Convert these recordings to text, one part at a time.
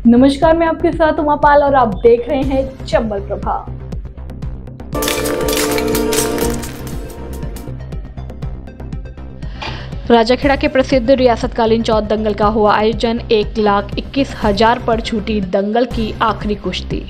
नमस्कार, मैं आपके साथ उमा पाल और आप देख रहे हैं चंबल प्रभा। राजाखेड़ा के प्रसिद्ध रियासतकालीन चौथ दंगल का हुआ आयोजन। 1,21,000 पर छूटी दंगल की आखिरी कुश्ती।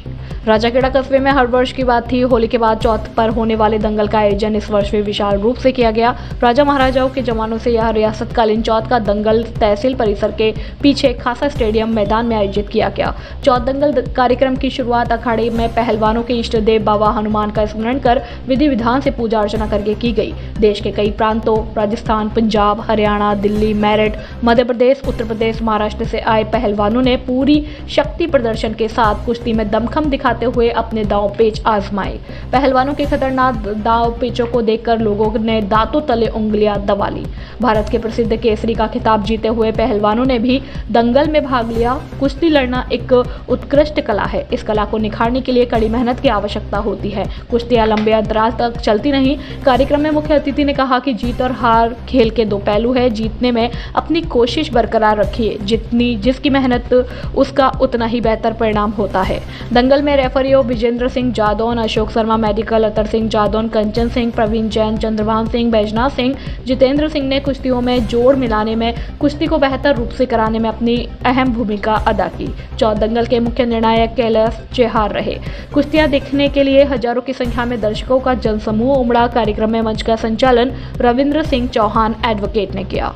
राजाखेड़ा कस्बे में हर वर्ष की बात थी। होली के बाद चौथ पर होने वाले दंगल का आयोजन इस वर्ष भी विशाल रूप से किया गया। राजा महाराजाओं के जमानों से यह रियासतकालीन चौथ का दंगल तहसील परिसर के पीछे खासा स्टेडियम मैदान में आयोजित किया गया। चौथ दंगल कार्यक्रम की शुरुआत अखाड़े में पहलवानों के इष्ट देव बाबा हनुमान का स्मरण कर विधि विधान से पूजा अर्चना करके की गई। देश के कई प्रांतों राजस्थान, पंजाब, हरियाणा, दिल्ली, मेरठ, मध्य प्रदेश, उत्तर प्रदेश, महाराष्ट्र से आए पहलवानों ने पूरी शक्ति प्रदर्शन के साथ कुश्ती में दमखम दिखाते हुए अपने दांव पेच आजमाए। पहलवानों के खतरनाक दांव पेचों को देखकर लोगों ने दांतों तले उंगलियां दबा ली। भारत के प्रसिद्ध केसरी का खिताब जीते हुए पहलवानों ने भी दंगल में भाग लिया। कुश्ती लड़ना एक उत्कृष्ट कला है। इस कला को निखारने के लिए कड़ी मेहनत की आवश्यकता होती है। कुश्तियां लंबे अंतराल तक चलती नहीं। कार्यक्रम में मुख्य अतिथि ने कहा कि जीत और हार खेल के दो पहलू है। जीतने में अपनी कोशिश बरकरार रखिए, जिसकी मेहनत उसका उतना ही बेहतर परिणाम होता है। दंगल में रेफरियों विजेंद्र सिंह जादौन, अशोक शर्मा मेडिकल, अतर सिंह जादौन, कंचन सिंह, प्रवीण जैन, चंद्रभान सिंह, बैजनाथ सिंह, जितेंद्र सिंह ने कुश्तियों में जोड़ मिलाने में, कुश्ती को बेहतर रूप से कराने में अपनी अहम भूमिका अदा की। चौथ दंगल के मुख्य निर्णायक कैलाश चेहार रहे। कुश्तियां देखने के लिए हजारों की संख्या में दर्शकों का जनसमूह उमड़ा। कार्यक्रम में मंच का संचालन रविंद्र सिंह चौहान एडवोकेट ने किया।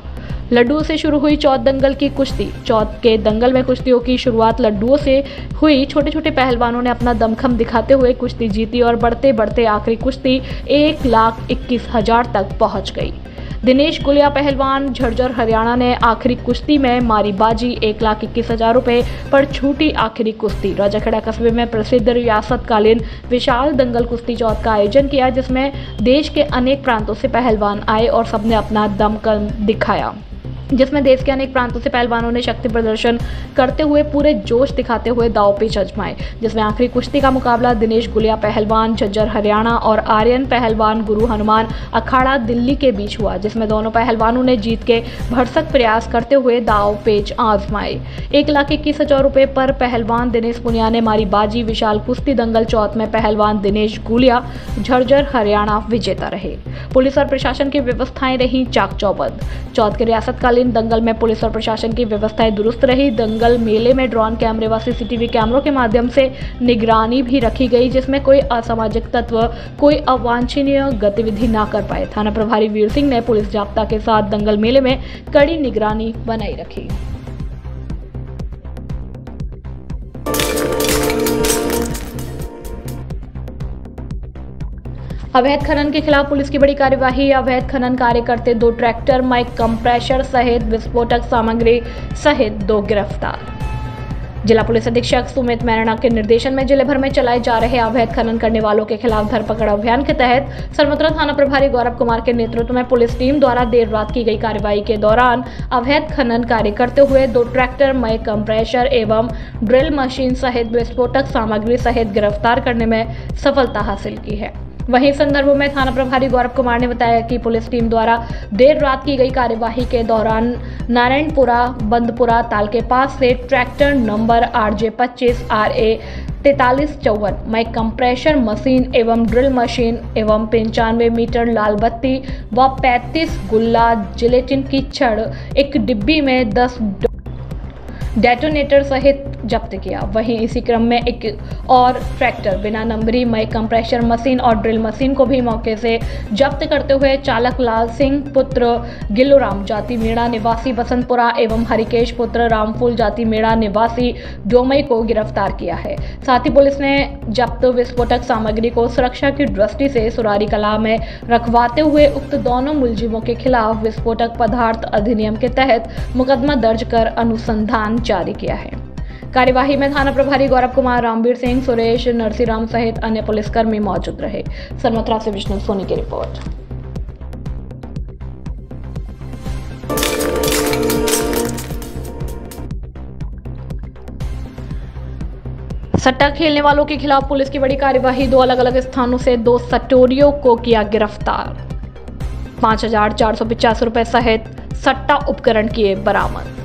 लड्डुओं से शुरू हुई चौथ दंगल की कुश्ती। चौथ के दंगल में कुश्तियों की शुरुआत लड्डुओं से हुई। छोटे छोटे पहलवानों ने अपना दमखम दिखाते हुए कुश्ती जीती और बढ़ते बढ़ते आखिरी कुश्ती 1,21,000 तक पहुंच गई। दिनेश गुलिया पहलवान झज्जर हरियाणा ने आखिरी कुश्ती में मारी बाजी। 1,21,000 रुपए पर छूटी आखिरी कुश्ती। राजाखेड़ा कस्बे में प्रसिद्ध रियासतकालीन विशाल दंगल कुश्ती चौथ का आयोजन किया, जिसमें देश के अनेक प्रांतों से पहलवान आए और सबने अपना दमखम दिखाया। जिसमें देश के अनेक प्रांतों से पहलवानों ने शक्ति प्रदर्शन करते हुए पूरे जोश दिखाते हुए दांव पेच आजमाए। जिसमें आखिरी कुश्ती का मुकाबला दिनेश गुलिया पहलवान झज्जर हरियाणा और आर्यन पहलवान गुरु हनुमान अखाड़ा दिल्ली के बीच हुआ, जिसमें दोनों पहलवानों ने जीत के भरसक प्रयास करते हुए दांव पेच आजमाए। 1,21,000 रुपए पर पहलवान दिनेश पुनिया ने मारी बाजी। विशाल कुश्ती दंगल चौथ में पहलवान दिनेश गुलिया झज्जर हरियाणा विजेता रहे। पुलिस और प्रशासन की व्यवस्थाएं रही चाक चौबंद। चौथ के रियासतकालीन दंगल में पुलिस और प्रशासन की व्यवस्थाएं दुरुस्त रही। दंगल मेले में ड्रोन कैमरे व सीसीटीवी कैमरों के माध्यम से निगरानी भी रखी गई, जिसमें कोई असामाजिक तत्व कोई अवांछनीय गतिविधि न कर पाए। थाना प्रभारी वीर सिंह ने पुलिस जाब्ता के साथ दंगल मेले में कड़ी निगरानी बनाई रखी। अवैध खनन के खिलाफ पुलिस की बड़ी कार्यवाही। अवैध खनन कार्य करते 2 ट्रैक्टर, माइक कंप्रेशर सहित विस्फोटक सामग्री सहित 2 गिरफ्तार। जिला पुलिस अधीक्षक सुमित मैरणा के निर्देशन में जिले भर में चलाए जा रहे अवैध खनन करने वालों के खिलाफ धरपकड़ अभियान के तहत सरमथुरा थाना प्रभारी गौरव कुमार के नेतृत्व में पुलिस टीम द्वारा देर रात की गई कार्रवाई के दौरान अवैध खनन कार्य करते हुए 2 ट्रैक्टर, माइक कंप्रेशर एवं ड्रिल मशीन सहित विस्फोटक सामग्री सहित गिरफ्तार करने में सफलता हासिल की है। वहीं इस संदर्भ में थाना प्रभारी गौरव कुमार ने बताया कि पुलिस टीम द्वारा देर रात की गई कार्यवाही के दौरान नारायणपुरा बंदपुरा ताल के पास से ट्रैक्टर नंबर RJ25 RA 4354 माइक कंप्रेशर मशीन एवं ड्रिल मशीन एवं 95 मीटर लाल बत्ती व 35 गुल्ला जिलेटिन की छड़, एक डिब्बी में 10 डेटोनेटर सहित जब्त किया। वहीं इसी क्रम में एक और ट्रैक्टर बिना नंबरी, माइक कंप्रेशर मशीन और ड्रिल मशीन को भी मौके से जब्त करते हुए चालक लाल सिंह पुत्र गिल्लूराम जाति मेड़ा निवासी बसंतपुरा एवं हरिकेश पुत्र रामफूल जाति मेड़ा निवासी डोमई को गिरफ्तार किया है। साथ ही पुलिस ने जब्त विस्फोटक सामग्री को सुरक्षा की दृष्टि से सुरारी कला में रखवाते हुए उक्त दोनों मुलजिमों के खिलाफ विस्फोटक पदार्थ अधिनियम के तहत मुकदमा दर्ज कर अनुसंधान जारी किया है। कार्यवाही में थाना प्रभारी गौरव कुमार, रामवीर सिंह, सुरेश नरसीराम सहित अन्य पुलिसकर्मी मौजूद रहे। सरमथुरा से विष्णु सोनी की रिपोर्ट। सट्टा खेलने वालों के खिलाफ पुलिस की बड़ी कार्यवाही। 2 अलग अलग स्थानों से 2 सटोरियों को किया गिरफ्तार। 5,485 रुपए सहित सट्टा उपकरण किए बरामद।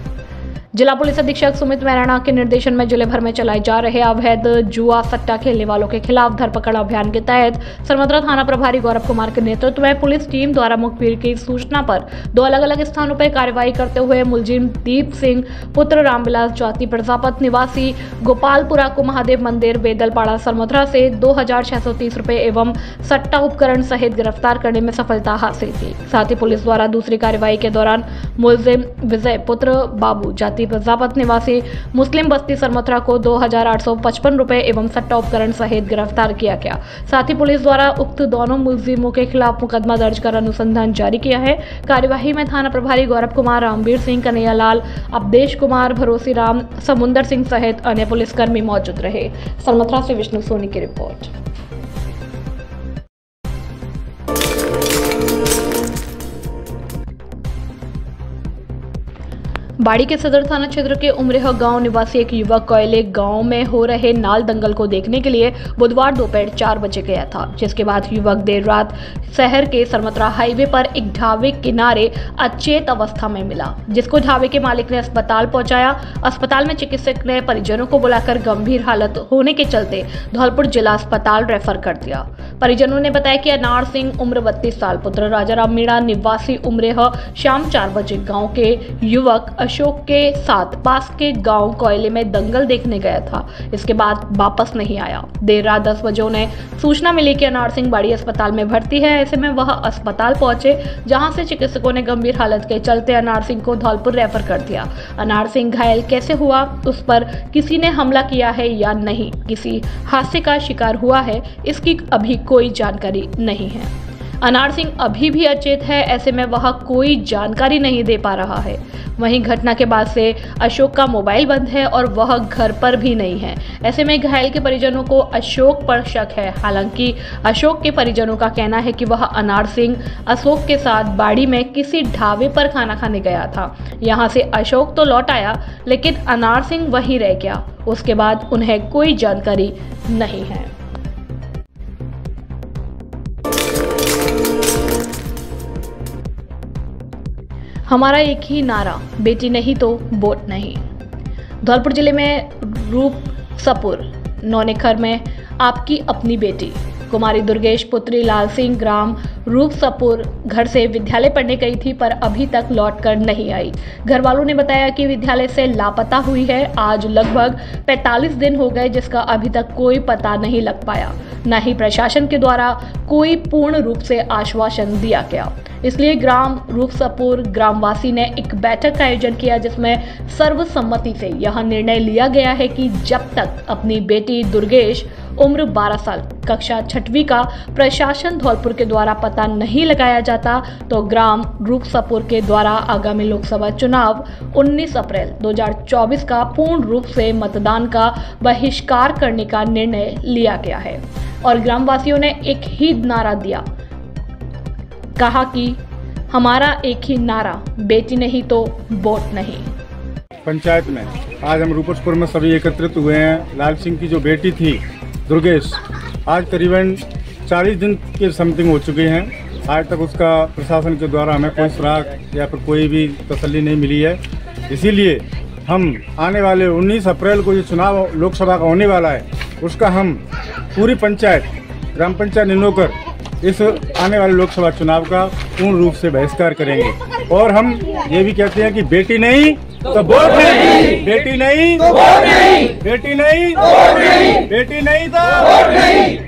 जिला पुलिस अधीक्षक सुमित मैराना के निर्देशन में जिले भर में चलाए जा रहे अवैध जुआ सट्टा खेलने वालों के खिलाफ धरपकड़ अभियान के तहत सरमद्रा थाना प्रभारी गौरव कुमार के नेतृत्व में पुलिस टीम द्वारा मुखबिर की सूचना पर 2 अलग-अलग स्थानों पर कार्रवाई करते हुए मुलजिम दीप सिंह पुत्र रामविलास जाति प्रजापत निवासी गोपालपुरा को महादेव मंदिर बेदलपाड़ा सरमद्रा से 2630 रुपए एवं सट्टा उपकरण सहित गिरफ्तार करने में सफलता हासिल की। साथ ही पुलिस द्वारा दूसरी कार्रवाई के दौरान मुलजिम विजय पुत्र बाबू जाति प्रजापत निवासी मुस्लिम बस्ती सरमथरा को 2855 रुपए एवं सट्टा उपकरण सहित गिरफ्तार किया गया। साथ ही पुलिस द्वारा उक्त दोनों मुलजिमों के खिलाफ मुकदमा दर्ज कर अनुसंधान जारी किया है। कार्यवाही में थाना प्रभारी गौरव कुमार, रामवीर सिंह, कन्हैया लाल, अवधेश कुमार, भरोसी राम, समुंदर सिंह सहित अन्य पुलिसकर्मी मौजूद रहे। सरमथरा से विष्णु सोनी की रिपोर्ट। बाड़ी के सदर थाना क्षेत्र के उमरेह गांव निवासी एक युवक कोयले गांव में हो रहे नाल दंगल को देखने के लिए बुधवार दोपहर 4 बजे गया था, जिसके बाद युवक देर रात शहर के सरमथरा हाईवे पर एक ढाबे किनारे अचेत अवस्था में मिला, जिसको ढाबे के मालिक ने अस्पताल पहुंचाया। अस्पताल में चिकित्सक ने परिजनों को बुलाकर गंभीर हालत होने के चलते धौलपुर जिला अस्पताल रेफर कर दिया। परिजनों ने बताया कि अनार सिंह उम्र 32 साल पुत्र राजाराम मीणा निवासी उमरेह शाम 4 बजे गाँव के युवक अशोक के साथ पास के गांव कोयले में दंगल देखने गया था। इसके बाद वापस नहीं आया। देर रात 10 बजे उन्हें सूचना मिली कि अनार सिंह बाड़ी अस्पताल में भर्ती है। ऐसे में वह अस्पताल पहुंचे, जहां से चिकित्सकों ने गंभीर हालत के चलते अनार सिंह को धौलपुर रेफर कर दिया। अनार सिंह घायल कैसे हुआ, उस पर किसी ने हमला किया है या नहीं, किसी हादसे का शिकार हुआ है, इसकी अभी कोई जानकारी नहीं है। अनार सिंह अभी भी अचेत है, ऐसे में वह कोई जानकारी नहीं दे पा रहा है। वहीं घटना के बाद से अशोक का मोबाइल बंद है और वह घर पर भी नहीं है। ऐसे में घायल के परिजनों को अशोक पर शक है। हालांकि अशोक के परिजनों का कहना है कि वह अनार सिंह अशोक के साथ बाड़ी में किसी ढाबे पर खाना खाने गया था। यहां से अशोक तो लौट आया, लेकिन अनार सिंह वहीं रह गया। उसके बाद उन्हें कोई जानकारी नहीं है। हमारा एक ही नारा, बेटी नहीं तो वोट नहीं। धौलपुर जिले में रूपसपुर नौनेखर में आपकी अपनी बेटी कुमारी दुर्गेश पुत्री लाल सिंह ग्राम रूपसपुर घर से विद्यालय पढ़ने गई थी, पर अभी तक लौटकर नहीं आई। घर वालों ने बताया कि विद्यालय से लापता हुई है। आज लगभग 45 दिन हो गए, जिसका अभी तक कोई पता नहीं लग पाया। न ही प्रशासन के द्वारा कोई पूर्ण रूप से आश्वासन दिया गया। इसलिए ग्राम रूपसपुर ग्रामवासी ने एक बैठक का आयोजन किया, जिसमें सर्वसम्मति से यह निर्णय लिया गया है कि जब तक अपनी बेटी दुर्गेश उम्र 12 साल कक्षा 6वीं का प्रशासन धौलपुर के द्वारा पता नहीं लगाया जाता, तो ग्राम रूपसपुर के द्वारा आगामी लोकसभा चुनाव 19 अप्रैल 2024 का पूर्ण रूप से मतदान का बहिष्कार करने का निर्णय लिया गया है। और ग्रामवासियों ने एक ही नारा दिया, कहा कि हमारा एक ही नारा, बेटी नहीं तो वोट नहीं। पंचायत में आज हम रूपसपुर में सभी एकत्रित हुए हैं। लाल सिंह की जो बेटी थी दुर्गेश, आज करीबन 40 दिन के समथिंग हो चुके हैं। आज तक उसका प्रशासन के द्वारा हमें कोई सुराग या फिर कोई भी तसल्ली नहीं मिली है। इसीलिए हम आने वाले 19 अप्रैल को जो चुनाव लोकसभा का होने वाला है, उसका हम पूरी पंचायत ग्राम पंचायत निनोकर इस आने वाले लोकसभा चुनाव का पूर्ण रूप से बहिष्कार करेंगे। और हम ये भी कहते हैं कि बेटी नहीं तो वोट नहीं, बेटी नहीं तो वोट नहीं, बेटी नहीं तो वोट नहीं, बेटी नहीं तो वोट नहीं।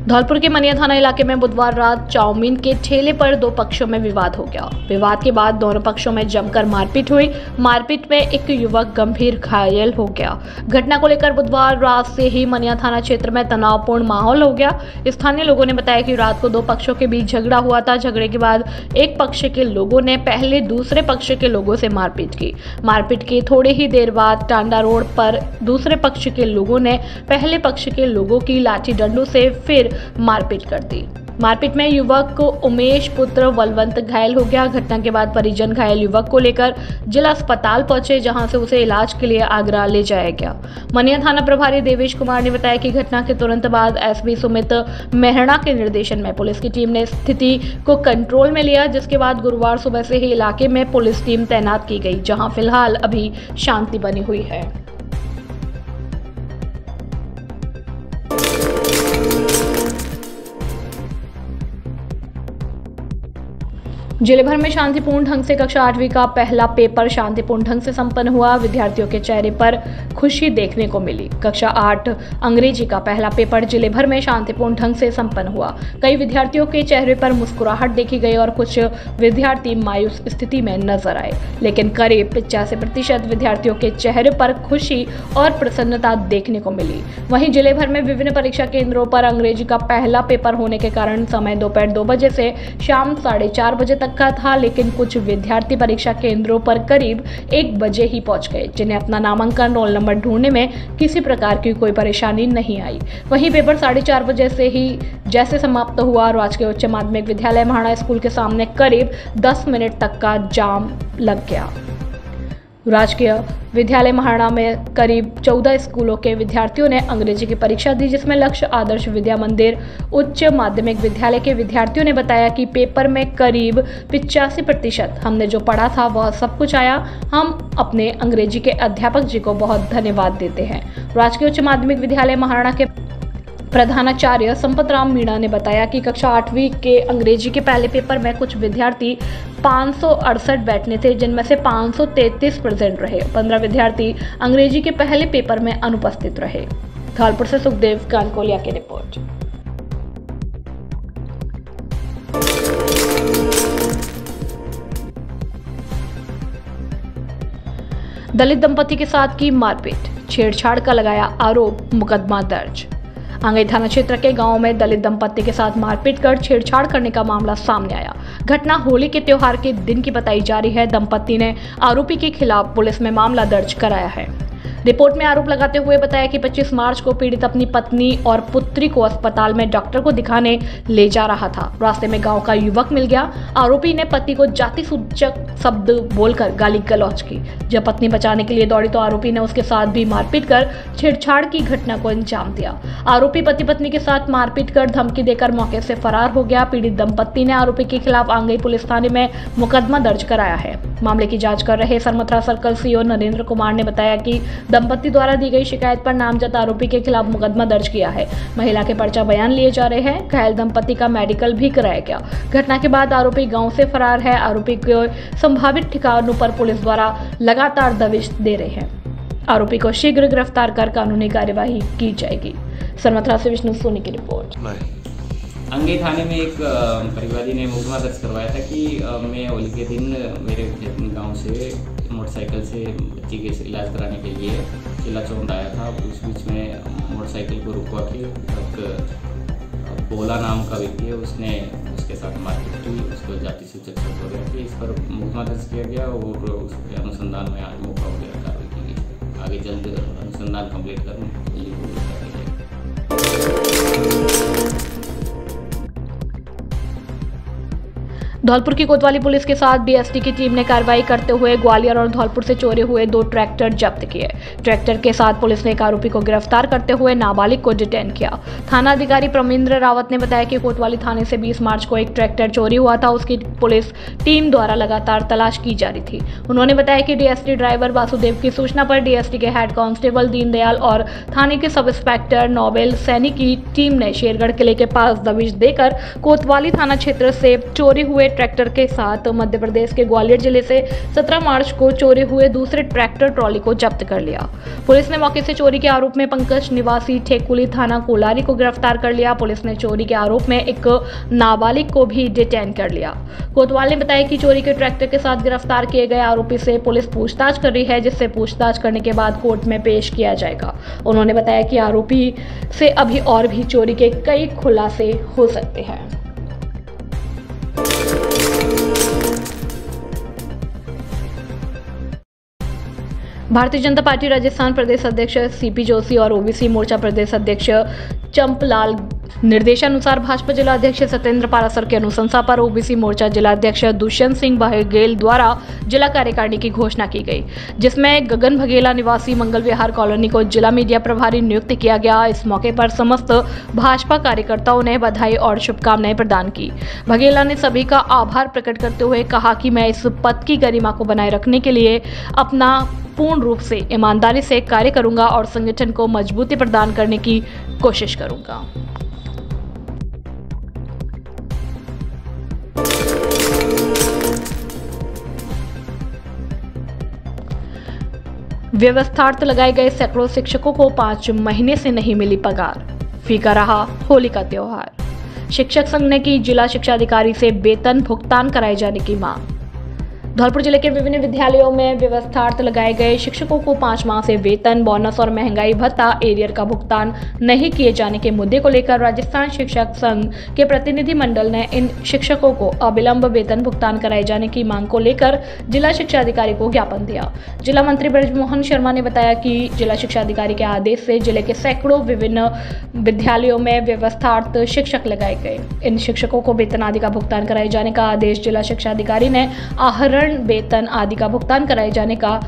धौलपुर के मनिया थाना इलाके में बुधवार रात चाउमीन के ठेले पर 2 पक्षों में विवाद हो गया। विवाद के बाद दोनों पक्षों में जमकर मारपीट हुई। मारपीट में एक युवक गंभीर घायल हो गया। घटना को लेकर बुधवार रात से ही मनिया थाना क्षेत्र में तनावपूर्ण माहौल हो गया। स्थानीय लोगों ने बताया कि रात को 2 पक्षों के बीच झगड़ा हुआ था। झगड़े के बाद एक पक्ष के लोगों ने पहले दूसरे पक्ष के लोगों से मारपीट की। मारपीट की थोड़ी ही देर बाद टांडा रोड पर दूसरे पक्ष के लोगों ने पहले पक्ष के लोगों की लाठी डंडों से फिर मारपीट कर दी। मारपीट में युवक उमेश पुत्र बलवंत घायल हो गया। घटना के बाद परिजन घायल युवक को लेकर जिला अस्पताल पहुंचे, जहां से उसे इलाज के लिए आगरा ले जाया गया। मनिया थाना प्रभारी देवेश कुमार ने बताया कि घटना के तुरंत बाद एसपी सुमित मेहरा के निर्देशन में पुलिस की टीम ने स्थिति को कंट्रोल में लिया, जिसके बाद गुरुवार सुबह से ही इलाके में पुलिस टीम तैनात की गई, जहां फिलहाल अभी शांति बनी हुई है। जिले भर में शांतिपूर्ण ढंग से कक्षा 8वीं का पहला पेपर शांतिपूर्ण ढंग से संपन्न हुआ। विद्यार्थियों के चेहरे पर खुशी देखने को मिली। कक्षा 8 अंग्रेजी का पहला पेपर जिले भर में शांतिपूर्ण ढंग से संपन्न हुआ। कई विद्यार्थियों के चेहरे पर मुस्कुराहट देखी गई और कुछ विद्यार्थी मायूस स्थिति में नजर आए, लेकिन करीब 85% विद्यार्थियों के चेहरे पर खुशी और प्रसन्नता देखने को मिली। वहीं जिले भर में विभिन्न परीक्षा केंद्रों पर अंग्रेजी का पहला पेपर होने के कारण समय दोपहर 2 बजे से शाम 4:30 बजे तक का था, लेकिन कुछ विद्यार्थी परीक्षा केंद्रों पर करीब 1 बजे ही पहुंच गए, जिन्हें अपना नामांकन रोल नंबर ढूंढने में किसी प्रकार की कोई परेशानी नहीं आई। वहीं पेपर 4:30 बजे से ही जैसे समाप्त हुआ, राजकीय उच्च माध्यमिक विद्यालय महाड़ा स्कूल के सामने करीब 10 मिनट तक का जाम लग गया। राजकीय विद्यालय महाड़ा में करीब 14 स्कूलों के विद्यार्थियों ने अंग्रेजी की परीक्षा दी, जिसमें लक्ष्य आदर्श विद्या मंदिर उच्च माध्यमिक विद्यालय के विद्यार्थियों ने बताया कि पेपर में करीब 85% हमने जो पढ़ा था वह सब कुछ आया। हम अपने अंग्रेजी के अध्यापक जी को बहुत धन्यवाद देते हैं। राजकीय उच्च माध्यमिक विद्यालय महाड़ा के प्रधानाचार्य संपत राम मीणा ने बताया कि कक्षा 8वीं के अंग्रेजी के पहले पेपर में कुछ विद्यार्थी 568 बैठने थे, जिनमें से 533 प्रेजेंट रहे। 15 विद्यार्थी अंग्रेजी के पहले पेपर में अनुपस्थित रहे। धौलपुर से सुखदेव कानकोलिया की रिपोर्ट। दलित दंपति के साथ की मारपीट, छेड़छाड़ का लगाया आरोप, मुकदमा दर्ज। आंगई थाना क्षेत्र के गांव में दलित दंपति के साथ मारपीट कर छेड़छाड़ करने का मामला सामने आया। घटना होली के त्योहार के दिन की बताई जा रही है। दंपति ने आरोपी के खिलाफ पुलिस में मामला दर्ज कराया है। रिपोर्ट में आरोप लगाते हुए बताया कि 25 मार्च को पीड़ित अपनी पत्नी और पुत्री को अस्पताल में डॉक्टर को दिखाने ले जा रहा था। रास्ते में गांव का युवक मिल गया। आरोपी ने पति को जाति सूचक शब्द बोलकर गाली गलौज की। जब पत्नी बचाने के लिए दौड़ी तो आरोपी ने उसके साथ भी मारपीट कर छेड़छाड़ की घटना को अंजाम दिया। आरोपी पति पत्नी के साथ मारपीट कर धमकी देकर मौके से फरार हो गया। पीड़ित दंपत्ति ने आरोपी के खिलाफ आंगई पुलिस थाने में मुकदमा दर्ज कराया है। मामले की जांच कर रहे सरमथरा सर्कल सीओ नरेंद्र कुमार ने बताया कि दंपति द्वारा दी गई शिकायत पर नामजद आरोपी के खिलाफ मुकदमा दर्ज किया है। महिला के पर्चा बयान लिए जा रहे हैं। घायल दंपति का मेडिकल भी कराया गया। घटना के बाद आरोपी गांव से फरार है। आरोपी के संभावित ठिकानों पर पुलिस द्वारा लगातार दबिश दे रहे हैं। आरोपी को शीघ्र गिरफ्तार कर कानूनी कार्यवाही की जाएगी। सरमथरा से विष्णु सोनी की रिपोर्ट। अंगई थाने में एक परिवादी ने मुकदमा दर्ज करवाया था कि मैं होली के दिन मेरे गांव से मोटरसाइकिल से बच्ची के इलाज कराने के लिए चिल्ला चौंध आया था। उस बीच में मोटरसाइकिल को रुकवा के एक भोला नाम का व्यक्ति है, उसने उसके साथ मारपीट की, उसको जाति सूचक शब्द वगैरह की। इस पर मुकदमा दर्ज किया गया और उसके अनुसंधान में आज मौका वगैरह कार्रवाई की गई। आगे जल्द अनुसंधान कंप्लीट कर धौलपुर की कोतवाली पुलिस के साथ बीएसटी की टीम ने कार्रवाई करते हुए ग्वालियर और धौलपुर से चोरी हुए 2 ट्रैक्टर जब्त किए। ट्रैक्टर के साथ पुलिस ने एक आरोपी को गिरफ्तार करते हुए नाबालिग को डिटेन किया। थाना अधिकारी प्रमिंद्र रावत ने बताया कि कोतवाली थाने से 20 मार्च को एक ट्रैक्टर चोरी हुआ था। उसकी पुलिस टीम द्वारा लगातार तलाश की जा रही थी। उन्होंने बताया कि डीएसटी ड्राइवर वासुदेव की सूचना पर डीएसटी के हेड कांस्टेबल दीनदयाल और थाने के सब इंस्पेक्टर नोबेल सैनी की टीम ने शेरगढ़ किले के पास दबिश देकर कोतवाली थाना क्षेत्र से चोरी हुए ट्रैक्टर के साथ मध्य प्रदेश के ग्वालियर जिले से 17 मार्च को चोरी हुए दूसरे ट्रैक्टर ट्रॉली को जब्त कर लिया। पुलिस ने मौके से चोरी के आरोप में पंकज निवासी ठेकुली थाना कोलारी को गिरफ्तार कर लिया। पुलिस ने चोरी के आरोप में एक नाबालिग को भी डिटेन कर लिया। कोतवाल ने बताया कि चोरी के ट्रैक्टर के साथ गिरफ्तार किए गए आरोपी से पुलिस पूछताछ कर रही है, जिससे पूछताछ करने के बाद कोर्ट में पेश किया जाएगा। उन्होंने बताया कि आरोपी से अभी और भी चोरी के कई खुलासे हो सकते हैं। भारतीय जनता पार्टी राजस्थान प्रदेश अध्यक्ष सीपी जोशी और ओबीसी मोर्चा प्रदेश अध्यक्ष चंपलाल निर्देशानुसार भाजपा जिला अध्यक्ष सत्येंद्र पारासर की अनुशंसा पर ओबीसी मोर्चा जिला अध्यक्ष दुष्यंत सिंह बघेल द्वारा जिला कार्यकारिणी की घोषणा की गई, जिसमें गगन बघेला निवासी मंगल विहार कॉलोनी को जिला मीडिया प्रभारी नियुक्त किया गया। इस मौके पर समस्त भाजपा कार्यकर्ताओं ने बधाई और शुभकामनाएं प्रदान की। बघेला ने सभी का आभार प्रकट करते हुए कहा कि मैं इस पद की गरिमा को बनाए रखने के लिए अपना पूर्ण रूप से ईमानदारी से कार्य करूंगा और संगठन को मजबूती प्रदान करने की कोशिश करूंगा। व्यवस्थार्थ लगाए गए सैकड़ों शिक्षकों को 5 महीने से नहीं मिली पगार, फीका रहा होली का त्योहार। शिक्षक संघ ने की जिला शिक्षा अधिकारी से वेतन भुगतान कराए जाने की मांग। धौलपुर जिले के विभिन्न विद्यालयों में व्यवस्थार्थ लगाए गए शिक्षकों को 5 माह से वेतन, बोनस और महंगाई भत्ता एरियर का भुगतान नहीं किए जाने के मुद्दे को लेकर राजस्थान शिक्षक संघ के प्रतिनिधि मंडल ने इन शिक्षकों को अविलंब वेतन भुगतान कराए जाने की मांग को लेकर जिला शिक्षा अधिकारी को ज्ञापन दिया। जिला मंत्री ब्रजमोहन शर्मा ने बताया कि जिला शिक्षा अधिकारी के आदेश से जिले के सैकड़ों विभिन्न विद्यालयों में व्यवस्थार्थ शिक्षक लगाए गए। इन शिक्षकों को वेतन आदि का भुगतान कराए जाने का आदेश जिला शिक्षा अधिकारी ने आहरण वेतन आदि का भुगतान कराए जाने का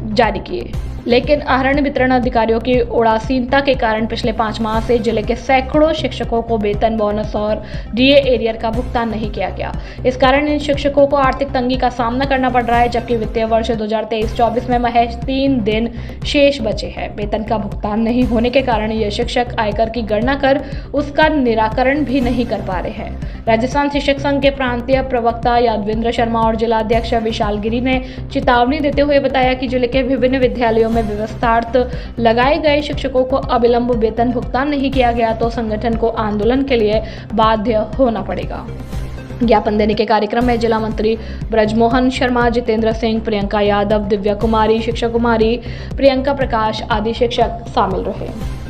जारी किए, लेकिन आहरण वितरण अधिकारियों की उदासीनता के कारण पिछले 5 माह से जिले के सैकड़ों शिक्षकों को वेतन, बोनस और डीए एरियर का भुगतान नहीं किया गया। इस कारण इन शिक्षकों को आर्थिक तंगी का सामना करना पड़ रहा है, जबकि वित्तीय वर्ष 2023-24 में महज 3 दिन शेष बचे हैं। वेतन का भुगतान नहीं होने के कारण ये शिक्षक आयकर की गणना कर उसका निराकरण भी नहीं कर पा रहे हैं। राजस्थान शिक्षक संघ के प्रांतीय प्रवक्ता यादवेंद्र शर्मा और जिला अध्यक्ष विशाल गिरी ने चेतावनी देते हुए बताया कि जिले के विभिन्न विद्यालयों में व्यवस्थार्थ लगाए गए शिक्षकों को अविलंब वेतन भुगतान नहीं किया गया तो संगठन को आंदोलन के लिए बाध्य होना पड़ेगा। ज्ञापन देने के कार्यक्रम में जिला मंत्री ब्रजमोहन शर्मा, जितेंद्र सिंह, प्रियंका यादव, दिव्या कुमारी, शिक्षा कुमारी, प्रियंका प्रकाश आदि शिक्षक शामिल रहे।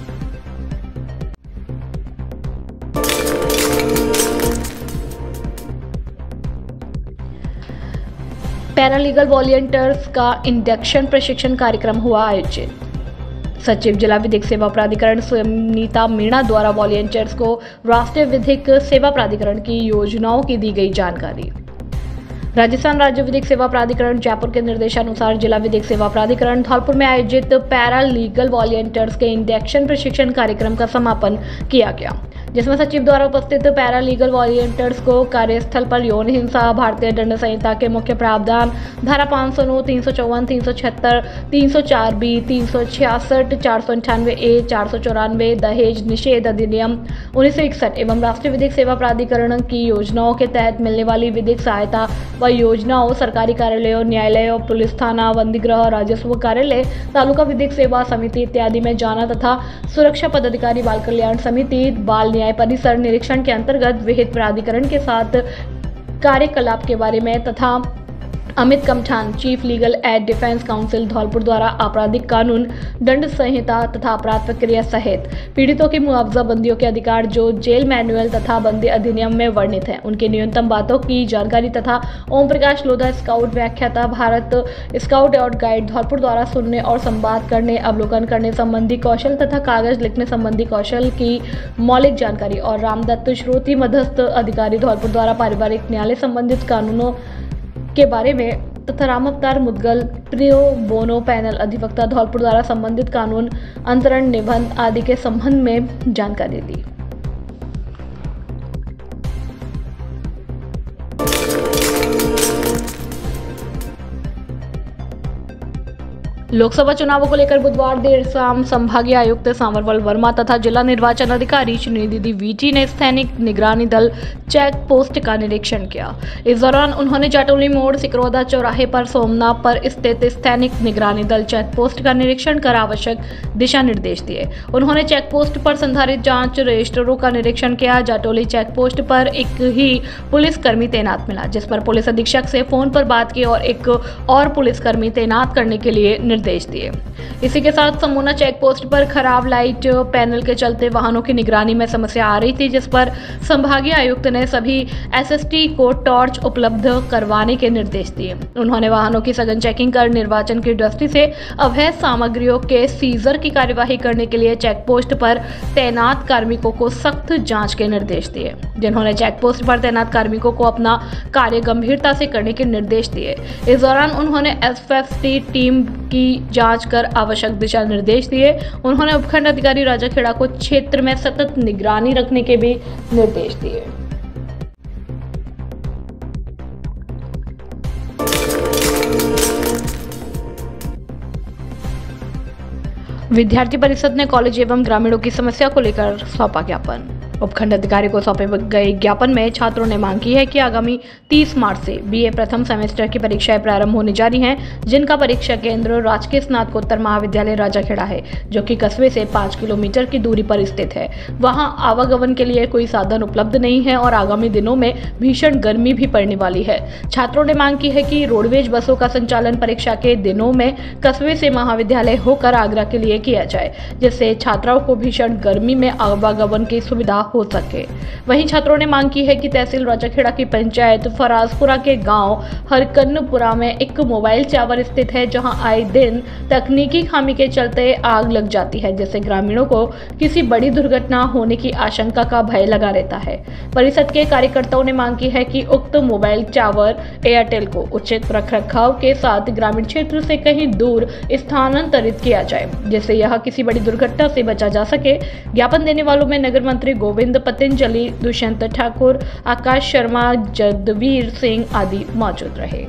पैरालीगल वॉलंटियर्स का इंडक्शन प्रशिक्षण कार्यक्रम हुआ आयोजित। सचिव जिला विधिक सेवा प्राधिकरण सुनीता मीणा द्वारा वॉलंटियर्स को राष्ट्रीय विधिक सेवा प्राधिकरण की योजनाओं की दी गई जानकारी। राजस्थान राज्य विधिक सेवा प्राधिकरण जयपुर के निर्देशानुसार जिला विधिक सेवा प्राधिकरण धौलपुर में आयोजित पैरा लीगल वॉलंटियर्स के इंडक्शन प्रशिक्षण कार्यक्रम का समापन किया गया, जिसमें सचिव द्वारा उपस्थित पैरा लीगल वॉलंटियर्स को कार्यस्थल पर यौन हिंसा, भारतीय दंड संहिता के मुख्य प्रावधान धारा 509, 354, 376, 304B, 366, 498A, 494 दहेज निषेध अधिनियम 1961 एवं राष्ट्रीय विधिक सेवा प्राधिकरण की योजनाओं के तहत मिलने वाली विधिक सहायता व योजनाओं, सरकारी कार्यालयों, न्यायालयों, पुलिस थाना, बंदीगृह, राजस्व कार्यालय, तालुका विधिक सेवा समिति इत्यादि में जाना तथा सुरक्षा पदाधिकारी, बाल कल्याण समिति, बाल न्याय परिसर निरीक्षण के अंतर्गत विहित प्राधिकरण के साथ कार्यकलाप के बारे में तथा Amit Kamthan, chief legal aid defence counsel Dholpur द्वारा आपराधिक कानून, दंड संहिता तथा अपराध प्रक्रिया सहित पीड़ितों की मुआवजा बंदियों के अधिकार जो जेल मैनुअल तथा बंदी अधिनियम में वर्णित है, उनकी न्यूनतम बातों की जानकारी तथा ओम प्रकाश लोधा, स्काउट व्याख्याता, भारत स्काउट और गाइड धौलपुर द्वारा सुनने और संवाद करने, अवलोकन करने संबंधी कौशल तथा कागज लिखने संबंधी कौशल की मौलिक जानकारी और रामदत्त श्रोति मध्यस्थ अधिकारी धौलपुर द्वारा पारिवारिक न्यायालय संबंधित कानूनों के बारे में तथा राम अवतार मुदगल प्रियो बोनो पैनल अधिवक्ता धौलपुर द्वारा संबंधित कानून, अंतरण, निबंध आदि के संबंध में जानकारी दी। लोकसभा चुनावों को लेकर बुधवार देर शाम संभागीय आयुक्त सांवरवल वर्मा तथा जिला निर्वाचन अधिकारी श्रीनिधि वीटी ने सैनिक निगरानी दल चेक पोस्ट का निरीक्षण किया। इस दौरान उन्होंने जाटोली मोड़, सिकरौदा चौराहे पर सोमनाथ पर स्थित सैनिक निगरानी दल चेक पोस्ट का निरीक्षण कर आवश्यक दिशा निर्देश दिए। उन्होंने चेक पोस्ट पर संधारित जांच रजिस्टरों का निरीक्षण किया। जाटोली चेक पोस्ट पर एक ही पुलिसकर्मी तैनात मिला, जिस पर पुलिस अधीक्षक से फोन पर बात की और एक और पुलिसकर्मी तैनात करने के लिए निर्देश निर्देश दिए। इसी के साथ समूना चेक पोस्ट पर खराब लाइट पैनल के चलते वाहनों की निगरानी में समस्या आ रही थी, जिस पर संभागीय आयुक्त ने सभी एसएसटी को टॉर्च उपलब्ध करवाने के निर्देश दिए। उन्होंने वाहनों की सघन चेकिंग कर निर्वाचन की दृष्टि से अवैध सामग्रियों के सीजर की कार्यवाही करने के लिए चेक पोस्ट पर तैनात कार्मिकों को सख्त जांच के निर्देश दिए, जिन्होंने चेक पोस्ट पर तैनात कार्मिकों को अपना कार्य गंभीरता से करने के निर्देश दिए। इस दौरान उन्होंने एसएफटी टीम की जांच कर आवश्यक दिशा निर्देश दिए। उन्होंने उपखंड अधिकारी राजाखेड़ा को क्षेत्र में सतत निगरानी रखने के भी निर्देश दिए। विद्यार्थी परिषद ने कॉलेज एवं ग्रामीणों की समस्या को लेकर सौंपा ज्ञापन। उपखंड अधिकारी को सौंपे गए ज्ञापन में छात्रों ने मांग की है कि आगामी 30 मार्च से बीए प्रथम सेमेस्टर की परीक्षाएं प्रारंभ होने जा रही हैं, जिनका परीक्षा केंद्र राजकीय स्नातकोत्तर महाविद्यालय राजाखेड़ा है, जो कि कस्बे से 5 किलोमीटर की दूरी पर स्थित है। वहां आवागमन के लिए कोई साधन उपलब्ध नहीं है और आगामी दिनों में भीषण गर्मी भी पड़ने वाली है। छात्रों ने मांग की है कि रोडवेज बसों का संचालन परीक्षा के दिनों में कस्बे से महाविद्यालय होकर आगरा के लिए किया जाए, जिससे छात्राओं को भीषण गर्मी में आवागमन की सुविधा हो सके। वहीं छात्रों ने मांग की है कि तहसील राजाखेड़ा की पंचायत फराजपुरा के गांव हरकन्नपुरा में एक मोबाइल टावर स्थित है, जहां आए दिन तकनीकी खामी के चलते आग लग जाती है, जिससे ग्रामीणों को किसी बड़ी दुर्घटना होने की आशंका का भय लगा रहता है। परिषद के कार्यकर्ताओं ने मांग की है कि उक्त मोबाइल टावर एयरटेल को उचित रखरखाव के साथ ग्रामीण क्षेत्र से कहीं दूर स्थानांतरित किया जाए, जिससे यह किसी बड़ी दुर्घटना से बचा जा सके। ज्ञापन देने वालों में नगर मंत्री गोविंद पतंजलि, दुष्यंत ठाकुर, आकाश शर्मा, जगवीर सिंह आदि मौजूद रहे।